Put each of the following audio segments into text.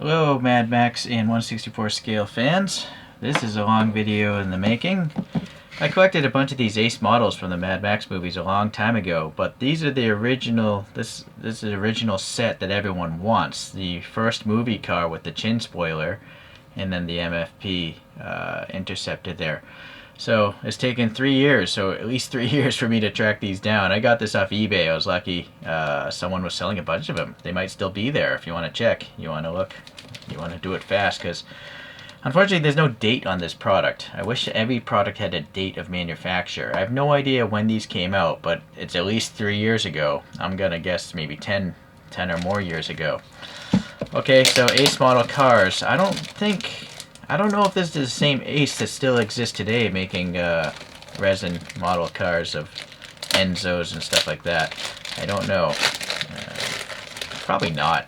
Hello, Mad Max and 1/64 scale fans. This is a long video in the making. I collected a bunch of these ace models from the Mad Max movies a long time ago, but these are the original. This is the original set that everyone wants. The first movie car with the chin spoiler, and then the MFP Interceptor there. So it's taken 3 years, so at least 3 years for me to track these down. I got this off eBay. I was lucky. Someone was selling a bunch of them. They might still be there if you want to check. You want to look. You want to do it fast because unfortunately there's no date on this product. I wish every product had a date of manufacture. I have no idea when these came out, but it's at least 3 years ago. I'm going to guess maybe 10 or more years ago. Okay, so Ace model cars. I don't know if this is the same Ace that still exists today making resin model cars of Enzos and stuff like that. I don't know. Probably not.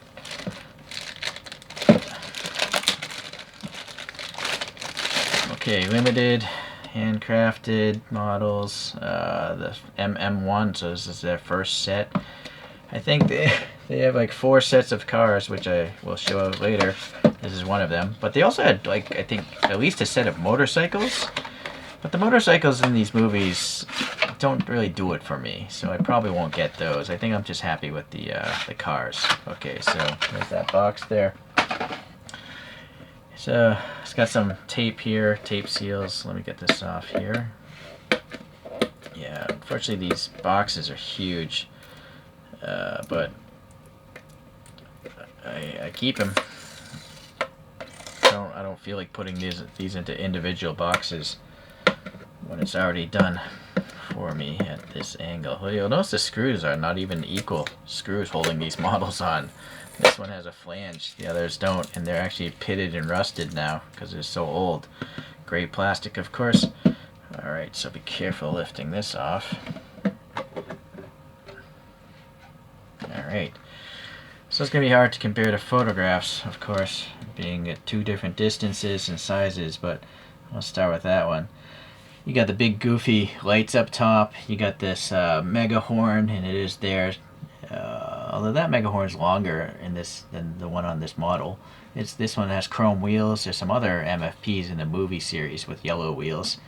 Okay, limited, handcrafted models. The MM1, so this is their first set. I think they have like 4 sets of cars, which I will show later. This is one of them. But they also had, like, I think at least a set of motorcycles. But the motorcycles in these movies don't really do it for me, so I probably won't get those. I think I'm just happy with the cars. Okay, so there's that box there. So it's got some tape here, tape seals. Let me get this off here. Yeah, unfortunately these boxes are huge, but I keep them. I don't feel like putting these into individual boxes when it's already done for me at this angle. Well, you'll notice the screws are not even equal screws holding these models on. This one has a flange, the others don't, and they're actually pitted and rusted now because they're so old. Gray plastic, of course. Alright, so be careful lifting this off. Alright. So it's going to be hard to compare to photographs, of course, being at 2 different distances and sizes, but I'll start with that one. You got the big goofy lights up top. You got this mega horn, and it is there. Although that mega horn is longer in this than the one on this model. This one has chrome wheels. There's some other MFPs in the movie series with yellow wheels.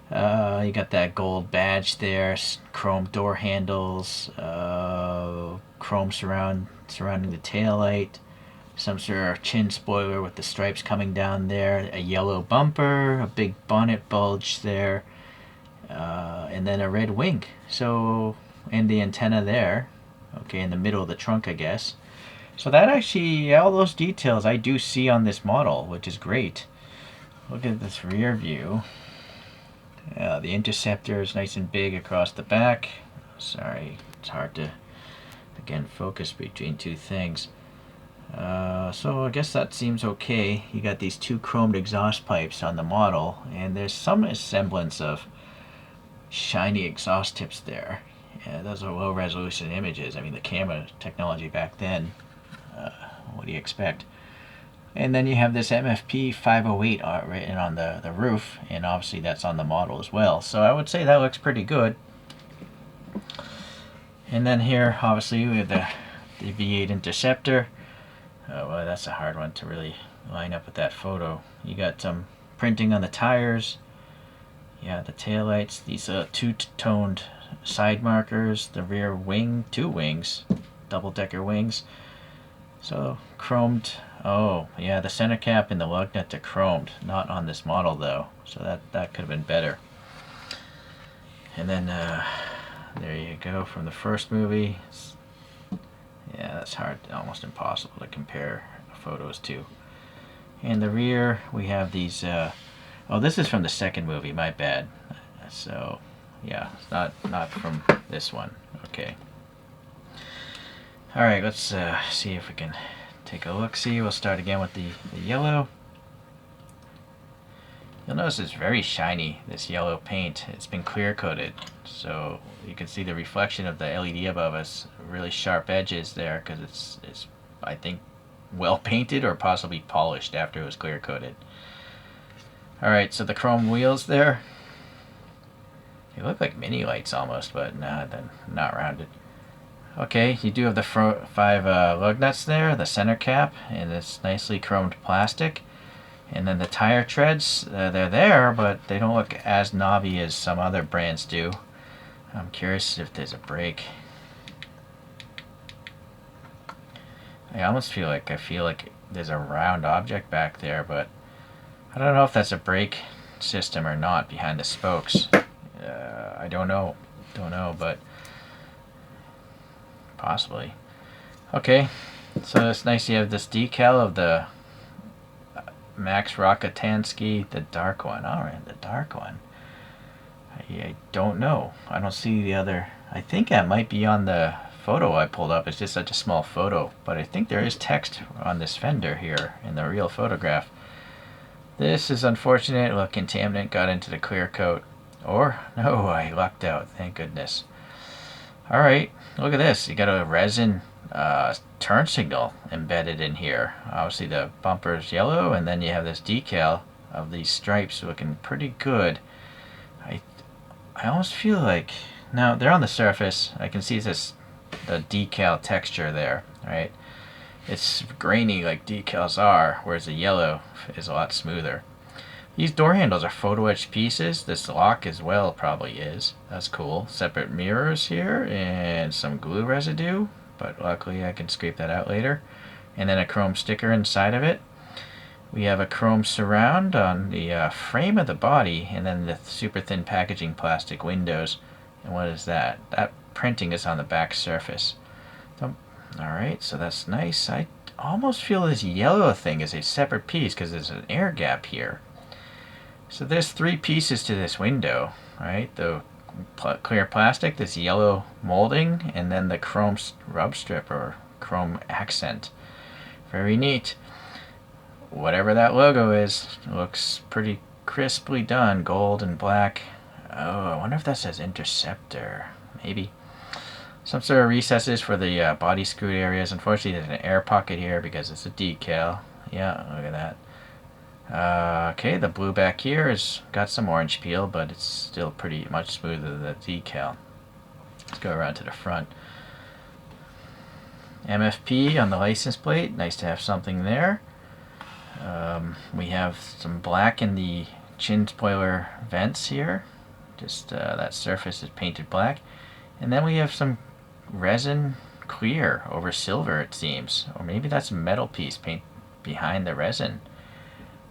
You got that gold badge there, chrome door handles, chrome surrounding the taillight, some sort of chin spoiler with the stripes coming down there, a yellow bumper, a big bonnet bulge there, and then a red wing. So, and the antenna there, okay, in the middle of the trunk, I guess. So that actually, all those details I do see on this model, which is great. Look at this rear view. The Interceptor is nice and big across the back. Sorry, it's hard to, again, focus between 2 things. So I guess that seems okay. You got these 2 chromed exhaust pipes on the model, and there's some semblance of shiny exhaust tips there. Yeah, those are low resolution images. I mean, the camera technology back then, what do you expect? And then you have this MFP 508 written on the roof, and obviously that's on the model as well. So I would say that looks pretty good. And then here, obviously, we have the V8 Interceptor. Well, that's a hard one to really line up with that photo. You got some printing on the tires. Yeah, the taillights. These 2-toned side markers. The rear wing, 2 wings, double-decker wings. So chromed. Oh, yeah, the center cap and the lug nuts are chromed. Not on this model though, so that could have been better. And then there you go from the first movie. Yeah, that's hard, almost impossible to compare photos to. And the rear, we have these. Oh, this is from the second movie. My bad. So, yeah, it's not from this one. Okay. All right, let's see if we can take a look. See, we'll start again with the yellow. You'll notice it's very shiny. This yellow paint. It's been clear coated, so you can see the reflection of the LED above us. Really sharp edges there because it's I think well painted or possibly polished after it was clear coated. All right, so the chrome wheels there. They look like mini lights almost, but nah, they're not rounded. Okay, you do have the five lug nuts there, the center cap, and it's nicely chromed plastic. And then the tire treads, they're there, but they don't look as knobby as some other brands do. I'm curious if there's a brake. I almost feel like there's a round object back there, but I don't know if that's a brake system or not behind the spokes. I don't know, but possibly. Okay, so it's nice you have this decal of the Max Rockatansky, the dark one. Alright, the dark one. I don't know. I don't see the other. I think that might be on the photo I pulled up. It's just such a small photo, but I think there is text on this fender here in the real photograph. This is unfortunate. Look, contaminant got into the clear coat. Or, no, I lucked out. Thank goodness. Alright, look at this. You got a resin turn signal embedded in here. Obviously the bumper's yellow, and then you have this decal of these stripes looking pretty good. I almost feel like, now they're on the surface. I can see the decal texture there, right? It's grainy like decals are, whereas the yellow is a lot smoother. These door handles are photo etched pieces. This lock as well probably is. That's cool. Separate mirrors here and some glue residue, but luckily I can scrape that out later. And then a chrome sticker inside of it. We have a chrome surround on the frame of the body, and then the super thin packaging plastic windows. And what is that? That printing is on the back surface. Alright, so that's nice. I almost feel this yellow thing is a separate piece because there's an air gap here. So there's three pieces to this window, right? The clear plastic, this yellow molding, and then the chrome rub strip or chrome accent. Very neat. Whatever that logo is, looks pretty crisply done, gold and black. Oh, I wonder if that says Interceptor. Maybe. Some sort of recesses for the body screw areas. Unfortunately, there's an air pocket here because it's a decal. Yeah, look at that. Okay, the blue back here has got some orange peel, but it's still pretty much smoother than the decal. Let's go around to the front. MFP on the license plate. Nice to have something there. We have some black in the chin spoiler vents here. Just that surface is painted black. And then we have some resin clear over silver, it seems. Or maybe that's a metal piece paint behind the resin.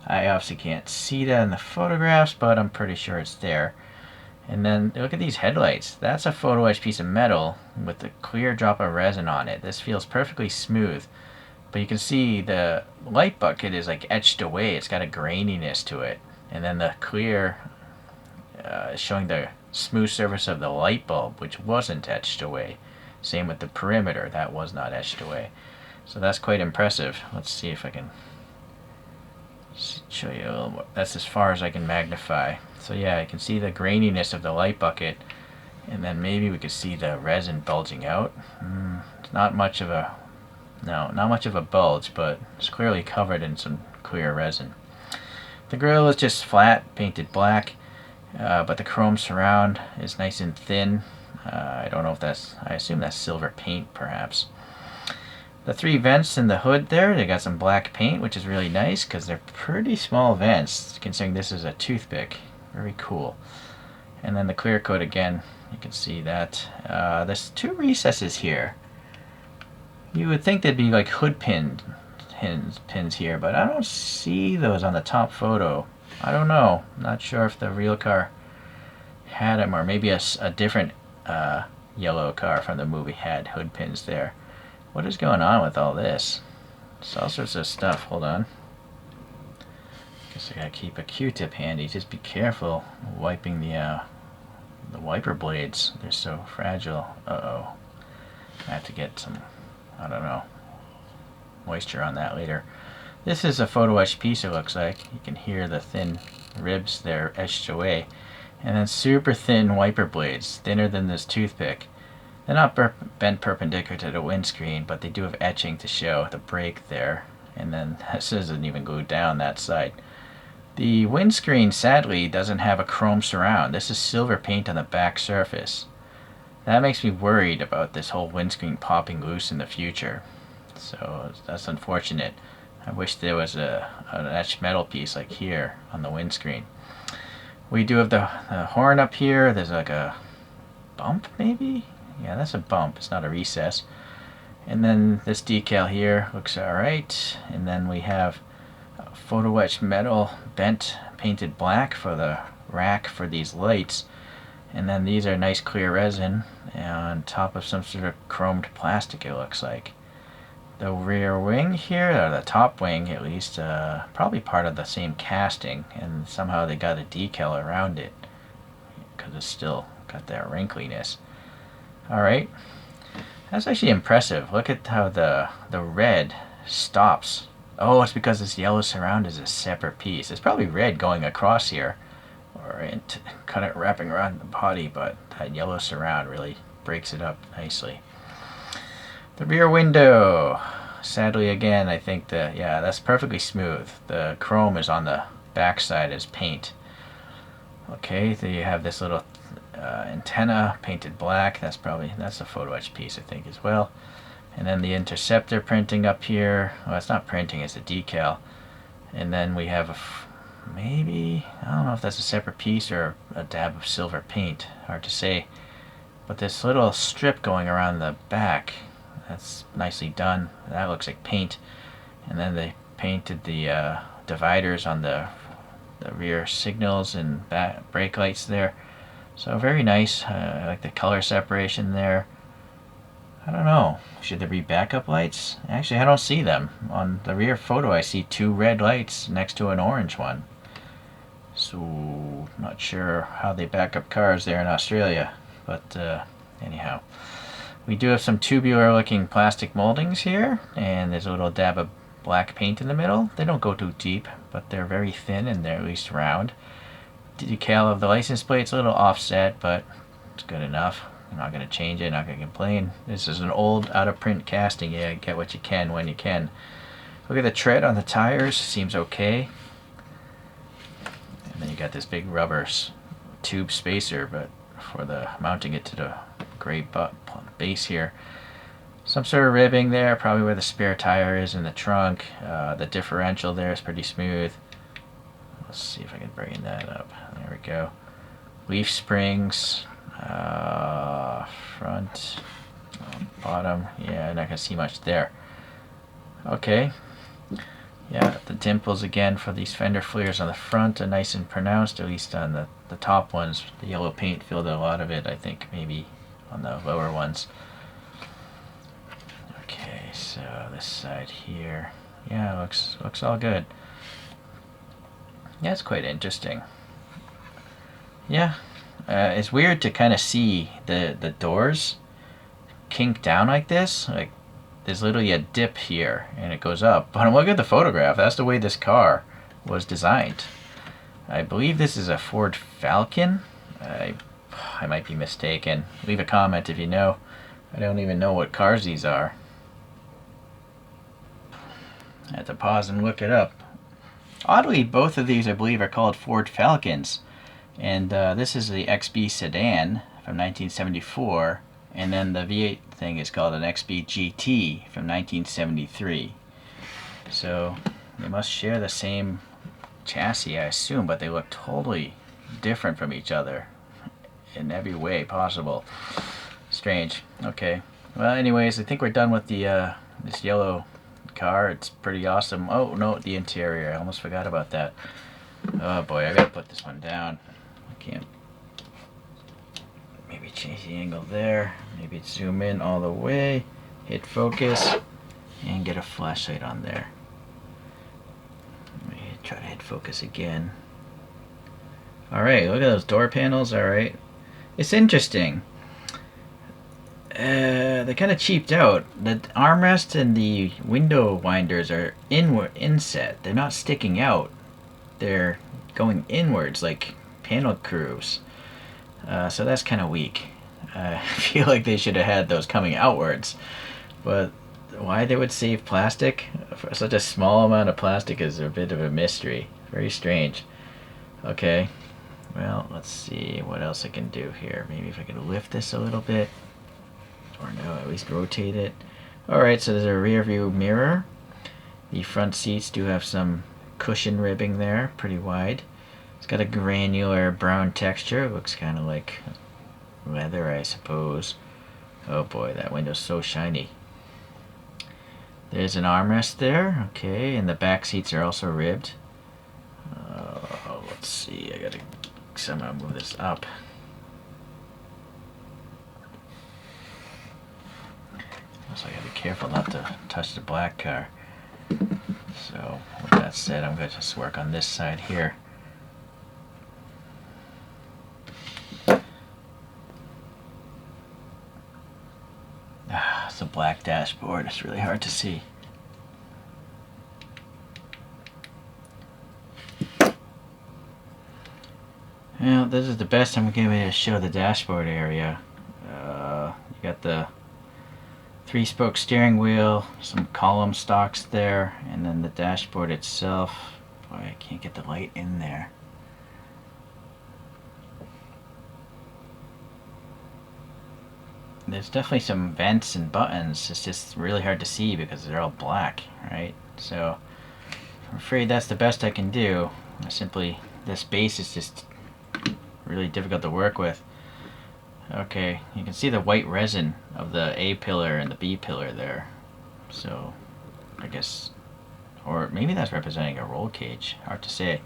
I obviously can't see that in the photographs, but I'm pretty sure it's there. And then look at these headlights. That's a photo etched piece of metal with a clear drop of resin on it. This feels perfectly smooth. But you can see the light bucket is like etched away. It's got a graininess to it. And then the clear is showing the smooth surface of the light bulb, which wasn't etched away. Same with the perimeter. That was not etched away. So that's quite impressive. Let's see if I can show you a little more. That's as far as I can magnify. So yeah, I can see the graininess of the light bucket. And then maybe we could see the resin bulging out. It's not much of a not much of a bulge, but it's clearly covered in some clear resin. The grille is just flat, painted black, but the chrome surround is nice and thin. I don't know if that's, I assume that's silver paint perhaps. The three vents in the hood there, they got some black paint, which is really nice because they're pretty small vents, considering this is a toothpick. Very cool. And then the clear coat again, you can see that. There's two recesses here. You would think they'd be like hood pins here, but I don't see those on the top photo. I don't know. Not sure if the real car had them, or maybe a different yellow car from the movie had hood pins there. What is going on with all this? It's all sorts of stuff. Hold on. Guess I gotta keep a Q-tip handy. Just be careful wiping the wiper blades. They're so fragile. Uh-oh. I have to get some, I don't know, moisture on that later. This is a photo etched piece, it looks like. You can hear the thin ribs there etched away. And then super thin wiper blades, thinner than this toothpick. They're not bent perpendicular to the windscreen, but they do have etching to show the brake there. And then this isn't even glued down that side. The windscreen, sadly, doesn't have a chrome surround. This is silver paint on the back surface. That makes me worried about this whole windscreen popping loose in the future. So that's unfortunate. I wish there was an etched metal piece like here on the windscreen. We do have the horn up here. There's like a bump maybe? Yeah, that's a bump. It's not a recess. And then this decal here looks alright. And then we have photo etched metal bent painted black for the rack for these lights. And then these are nice clear resin on top of some sort of chromed plastic, it looks like. The rear wing here, or the top wing at least, probably part of the same casting, and somehow they got a decal around it because it's still got that wrinkliness. Alright, that's actually impressive. Look at how the red stops. Oh, it's because this yellow surround is a separate piece. It's probably red going across here, or kind of wrapping around the body, but that yellow surround really breaks it up nicely. The rear window, sadly again, I think that's perfectly smooth. The chrome is on the back side as paint. Okay, then you have this little antenna painted black. That's a photo etch piece, I think, as well. And then the Interceptor printing up here. Well, it's not printing, it's a decal. And then we have maybe, I don't know if that's a separate piece or a dab of silver paint. Hard to say. But this little strip going around the back, that's nicely done. That looks like paint. And then they painted the dividers on the rear signals and brake lights there. So very nice. I like the color separation there. I don't know. Should there be backup lights? Actually, I don't see them. On the rear photo, I see 2 red lights next to an orange one. So, not sure how they back up cars there in Australia. But anyhow. We do have some tubular looking plastic moldings here. And there's a little dab of black paint in the middle. They don't go too deep, but they're very thin and they're at least round. Decal of the license plate's a little offset, but it's good enough. I'm not going to change it, not going to complain. This is an old out of print casting. Yeah, get what you can when you can. Look at the tread on the tires, seems okay. And then you got this big rubber tube spacer, but for the mounting it to the gray base here. Some sort of ribbing there, probably where the spare tire is in the trunk. The differential there is pretty smooth. Let's see if I can bring that up. There we go. Leaf springs. Front, bottom, yeah, not gonna see much there. Okay, yeah, the dimples again for these fender flares on the front are nice and pronounced, at least on the top ones. The yellow paint filled a lot of it, I think, maybe on the lower ones. Okay, so this side here, yeah, looks all good. Yeah, it's quite interesting. Yeah. It's weird to kind of see the doors kink down like this. Like, there's literally a dip here, and it goes up. But look at the photograph. That's the way this car was designed. I believe this is a Ford Falcon. I might be mistaken. Leave a comment if you know. I don't even know what cars these are. I have to pause and look it up. Oddly, both of these, I believe, are called Ford Falcons. And this is the XB sedan from 1974, and then the V8 thing is called an XB GT from 1973. So they must share the same chassis, I assume, but they look totally different from each other in every way possible. Strange. Okay. Well, anyways, I think we're done with the this yellow car. It's pretty awesome. Oh no, the interior. I almost forgot about that. Oh boy, I gotta put this one down. Can't maybe change the angle there, maybe zoom in all the way, hit focus, and get a flashlight on there. Let me try to hit focus again. Alright, look at those door panels. Alright, it's interesting. They kind of cheaped out. The armrest and the window winders are inset. They're not sticking out. They're going inwards like panel grooves. So that's kind of weak. I feel like they should have had those coming outwards. But why they would save plastic for such a small amount of plastic is a bit of a mystery. Very strange. Okay. Well, let's see what else I can do here. Maybe if I can lift this a little bit. Or no, at least rotate it. Alright, so there's a rear view mirror. The front seats do have some cushion ribbing there, pretty wide. It's got a granular brown texture. It looks kind of like leather, I suppose. Oh boy, that window's so shiny. There's an armrest there, okay, and the back seats are also ribbed. Let's see, I gotta somehow move this up. So I gotta be careful not to touch the black car. So with that said, I'm gonna just work on this side here. It's a black dashboard, it's really hard to see. Well, this is the best I'm going to be able to show the dashboard area. You got the 3-spoke steering wheel, some column stocks there, and then the dashboard itself. Boy, I can't get the light in there. There's definitely some vents and buttons. It's just really hard to see because they're all black, right? So I'm afraid that's the best I can do. This base is just really difficult to work with. Okay, you can see the white resin of the A pillar and the B pillar there. So I guess, or maybe that's representing a roll cage. Hard to say.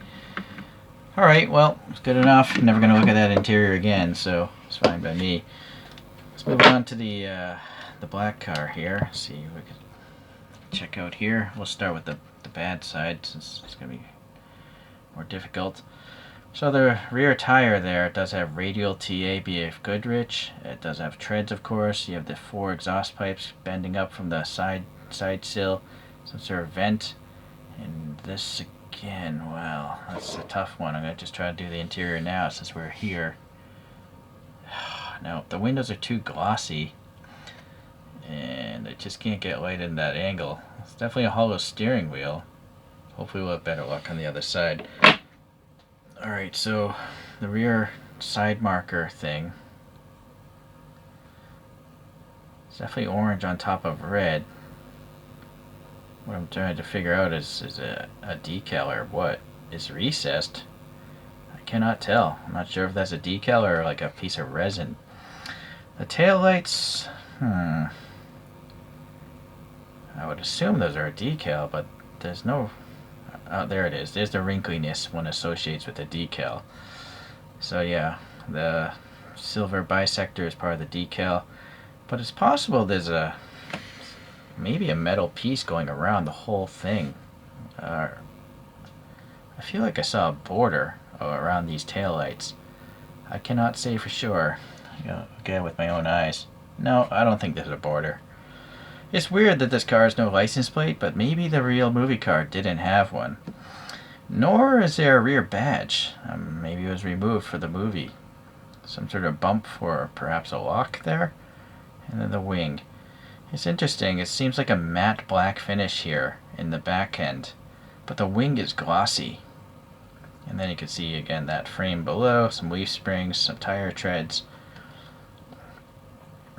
Alright, well, it's good enough. I'm never going to look at that interior again, so it's fine by me. Let's move on to the black car here. See if we can check out here. We'll start with the bad side since it's going to be more difficult. So the rear tire there does have radial TA BF Goodrich. It does have treads, of course. You have the 4 exhaust pipes bending up from the side sill. Some sort of vent. And this again, well, that's a tough one. I'm going to just try to do the interior now since we're here. Now, the windows are too glossy. And I just can't get light in that angle. It's definitely a hollow steering wheel. Hopefully we'll have better luck on the other side. Alright, so the rear side marker thing. It's definitely orange on top of red. What I'm trying to figure out is a decal or what? Is recessed? I cannot tell. I'm not sure if that's a decal or like a piece of resin. The tail lights, I would assume those are a decal, but there's no... Oh, there it is. There's the wrinkliness one associates with the decal. So yeah, the silver bisector is part of the decal. But it's possible there's maybe a metal piece going around the whole thing. I feel like I saw a border around these taillights. I cannot say for sure. Again, with my own eyes. No, I don't think there's a border. It's weird that this car has no license plate, but maybe the real movie car didn't have one. Nor is there a rear badge. Maybe it was removed for the movie. Some sort of bump for perhaps a lock there. And then the wing. It's interesting. It seems like a matte black finish here in the back end. But the wing is glossy. And then you can see again that frame below. Some leaf springs, some tire treads.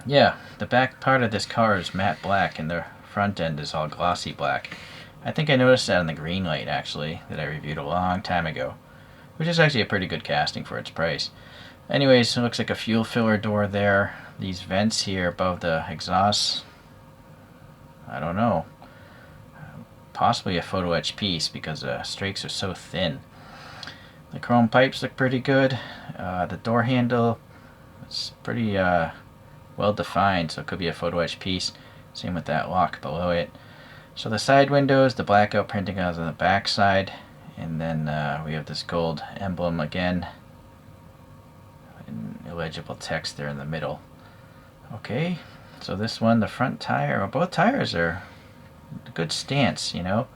Yeah, the back part of this car is matte black and the front end is all glossy black. I think I noticed that on the green light actually, that I reviewed a long time ago. Which is actually a pretty good casting for its price. Anyways, it looks like a fuel filler door there. These vents here above the exhaust, I don't know. Possibly a photo etch piece because the strakes are so thin. The chrome pipes look pretty good. The door handle, it's pretty well defined, so it could be a photo etch piece. Same with that lock below it. So the side windows, the blackout printing on the back side, and then we have this gold emblem again, and illegible text there in the middle. Okay, so this one, the front tire, well, both tires are a good stance, you know.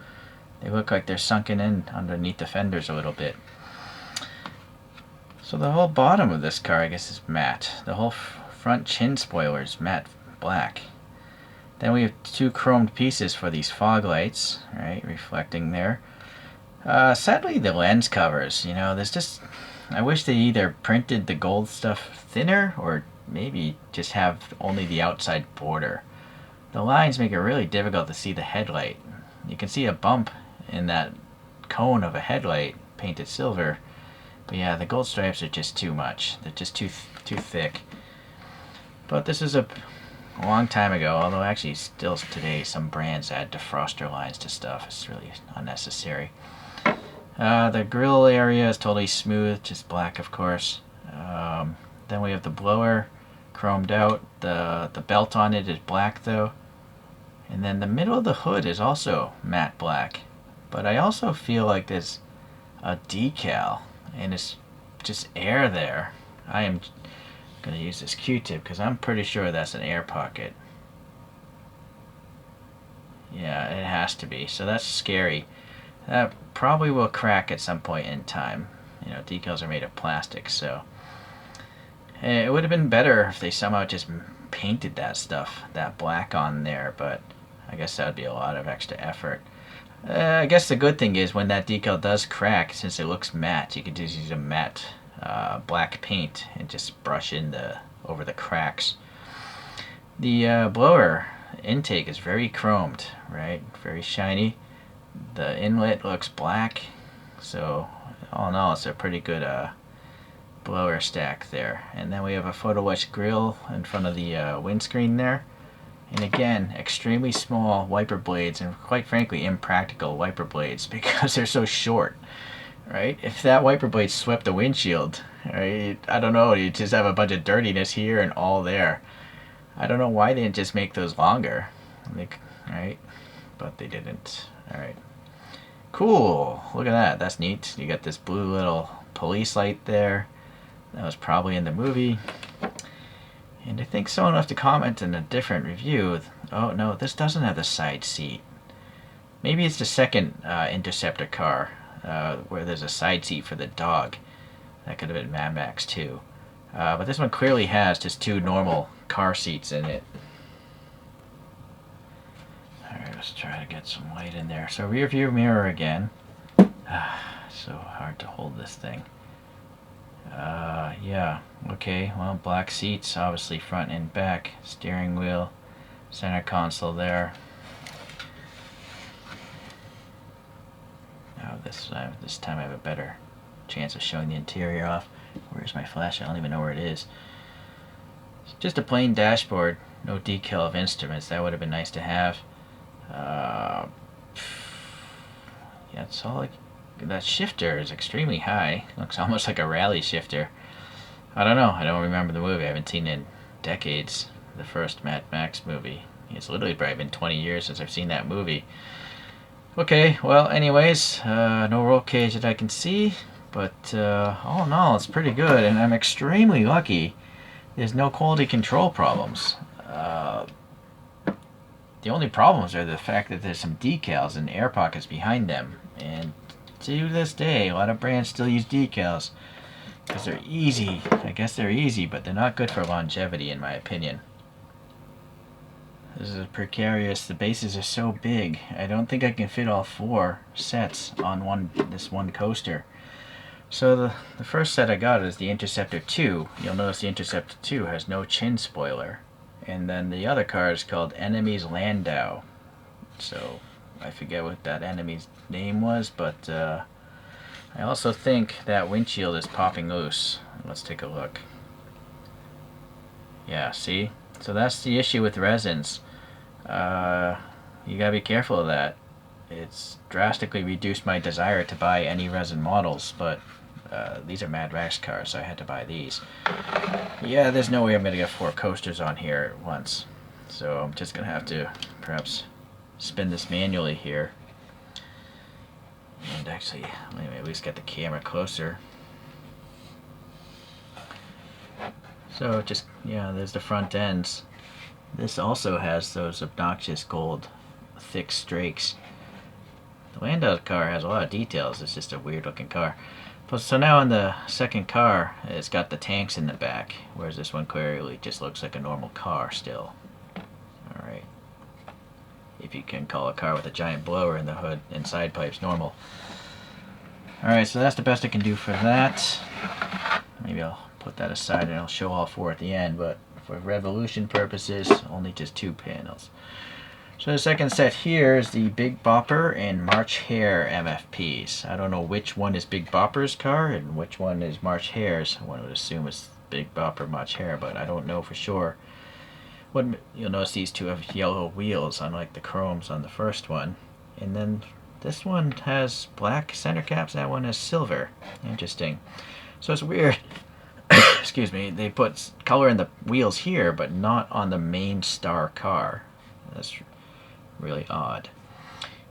They look like they're sunken in underneath the fenders a little bit. So the whole bottom of this car, I guess, is matte. The whole front chin spoiler is matte black. Then we have 2 chromed pieces for these fog lights, right, reflecting there. Sadly, the lens covers, you know, there's just I wish they either printed the gold stuff thinner or maybe just have only the outside border. The lines make it really difficult to see the headlight. You can see a bump in that cone of a headlight painted silver, but yeah, the gold stripes are just too much. They're just too thick. But this is a long time ago, although actually still today some brands add defroster lines to stuff. It's really unnecessary. The grill area is totally smooth, just black of course. Then we have the blower chromed out. The belt on it is black though. And then the middle of the hood is also matte black. But I also feel like there's a decal and it's just air there. I am going to use this Q-tip because I'm pretty sure that's an air pocket. Yeah, it has to be. So that's scary. That probably will crack at some point in time. You know, decals are made of plastic, so it would have been better if they somehow just painted that stuff, that black on there, but I guess that would be a lot of extra effort. I guess the good thing is when that decal does crack, since it looks matte, you can just use a matte black paint and just brush in over the cracks. The blower intake is very chromed, right? Very shiny. The inlet looks black, so all in all, it's a pretty good blower stack there. And then we have a photo etch grill in front of the windscreen there. And again, extremely small wiper blades, and quite frankly, impractical wiper blades because they're so short, right? If that wiper blade swept the windshield, right, I don't know, you just have a bunch of dirtiness here and all there. I don't know why they didn't just make those longer, right? But they didn't. All right. Cool. Look at that. That's neat. You got this blue little police light there. That was probably in the movie. And I think someone left a comment in a different review. Oh no, this doesn't have the side seat. Maybe it's the second Interceptor car where there's a side seat for the dog. That could have been madmax too. But this one clearly has just two normal car seats in it. Alright, let's try to get some light in there. So rear view mirror again. So hard to hold this thing. Yeah, okay, well, black seats, obviously front and back, steering wheel, center console there. Now this time I have a better chance of showing the interior off. Where's my flash? I don't even know where it is. It's just a plain dashboard, no decal of instruments. That would have been nice to have. Yeah, it's all like that shifter is extremely high. Looks almost like a rally shifter. I don't know. I don't remember the movie. I haven't seen it in decades. The first Mad Max movie. It's literally probably been 20 years since I've seen that movie. Okay, well, anyways, no roll cage that I can see, but all in all, it's pretty good, and I'm extremely lucky. There's no quality control problems. The only problems are the fact that there's some decals and air pockets behind them, and to this day, a lot of brands still use decals because they're easy. I guess they're easy, but they're not good for longevity, in my opinion. This is precarious. The bases are so big. I don't think I can fit all 4 sets on this one coaster. So the first set I got is the Interceptor 2. You'll notice the Interceptor 2 has no chin spoiler. And then the other car is called Enemy's Landau. So I forget what that enemy's name was, but I also think that windshield is popping loose. Let's take a look. Yeah, see? So that's the issue with resins. You gotta be careful of that. It's drastically reduced my desire to buy any resin models, but these are Mad Max cars, so I had to buy these. Yeah, there's no way I'm gonna get 4 coasters on here at once. So I'm just gonna have to perhaps spin this manually here. And actually, let me at least get the camera closer. So just, yeah, there's the front ends. This also has those obnoxious gold thick strakes. The Landau car has a lot of details. It's just a weird looking car. But so now in the second car, it's got the tanks in the back, whereas this one clearly just looks like a normal car still. Alright. If you can call a car with a giant blower in the hood and side pipes normal. Alright, so that's the best I can do for that. Maybe I'll put that aside and I'll show all 4 at the end, but for revolution purposes, only just 2 panels. So the second set here is the Big Bopper and March Hare MFPs. I don't know which one is Big Bopper's car and which one is March Hare's. One would assume it's Big Bopper March Hare, but I don't know for sure. You'll notice these two have yellow wheels, unlike the chromes on the first one. And then this one has black center caps, that one has silver. Interesting. So it's weird. Excuse me, they put color in the wheels here, but not on the main star car. That's really odd.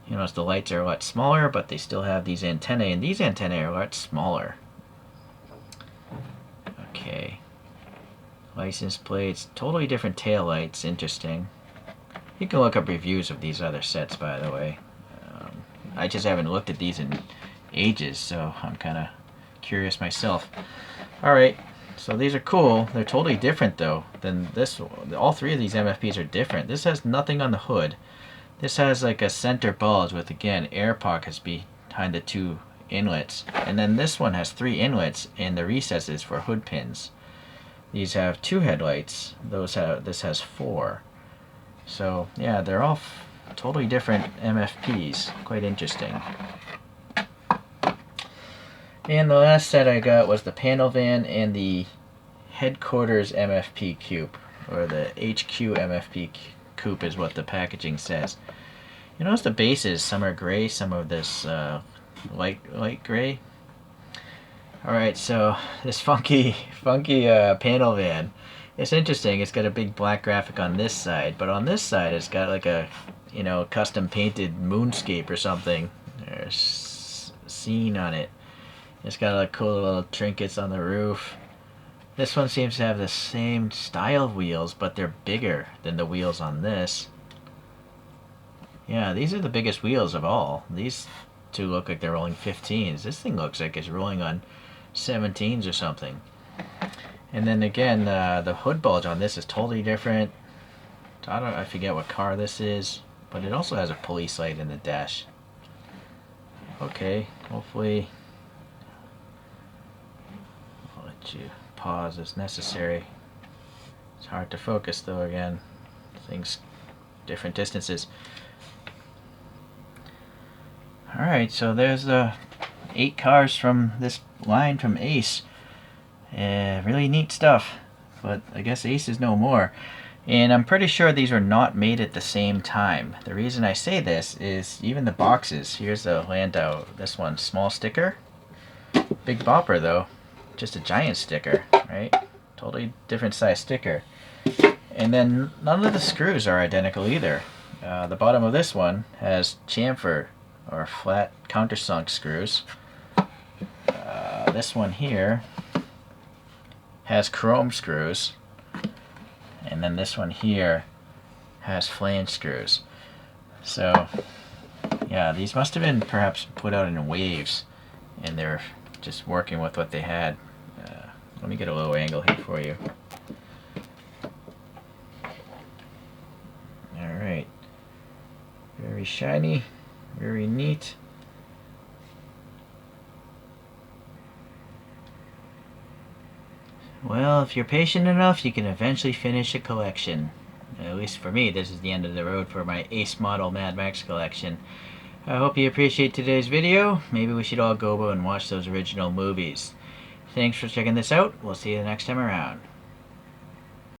You notice the lights are a lot smaller, but they still have these antennae, and these antennae are a lot smaller. Okay. License plates, totally different tail lights, interesting. You can look up reviews of these other sets, by the way. I just haven't looked at these in ages, so I'm kind of curious myself. Alright, so these are cool. They're totally different, though, than this. All 3 of these MFPs are different. This has nothing on the hood. This has like a center bulge with, again, air pockets behind the 2 inlets. And then this one has 3 inlets and the recesses for hood pins. These have 2 headlights. This has 4. So, yeah, they're all totally different MFPs. Quite interesting. And the last set I got was the panel van and the headquarters MFP coupe, or the HQ MFP coupe is what the packaging says. You notice the bases, some are gray, some of this light gray. Alright, so this funky panel van. It's interesting. It's got a big black graphic on this side, but on this side it's got like a, you know, custom painted moonscape or something. There's scene on it. It's got like cool little trinkets on the roof. This one seems to have the same style of wheels, but they're bigger than the wheels on this. Yeah, these are the biggest wheels of all. These 2 look like they're rolling 15s. This thing looks like it's rolling on 17s or something. And then again, the hood bulge on this is totally different. I forget what car this is, but it also has a police light in the dash. Okay, hopefully I'll let you pause as necessary. It's hard to focus though, again. Things, different distances. Alright, so there's the 8 cars from this line from Ace. Really neat stuff, but I guess Ace is no more. And I'm pretty sure these were not made at the same time. The reason I say this is even the boxes. Here's the Landau, this one, small sticker. Big Bopper though, just a giant sticker, right? Totally different size sticker. And then none of the screws are identical either. The bottom of this one has chamfer or flat countersunk screws. This one here has chrome screws, and then this one here has flange screws. So yeah, these must have been perhaps put out in waves, and they're just working with what they had. Let me get a low angle here for you. Alright, very shiny, very neat. Well, if you're patient enough, you can eventually finish a collection. At least for me, this is the end of the road for my Ace Model Mad Max collection. I hope you appreciate today's video. Maybe we should all go and watch those original movies. Thanks for checking this out. We'll see you the next time around.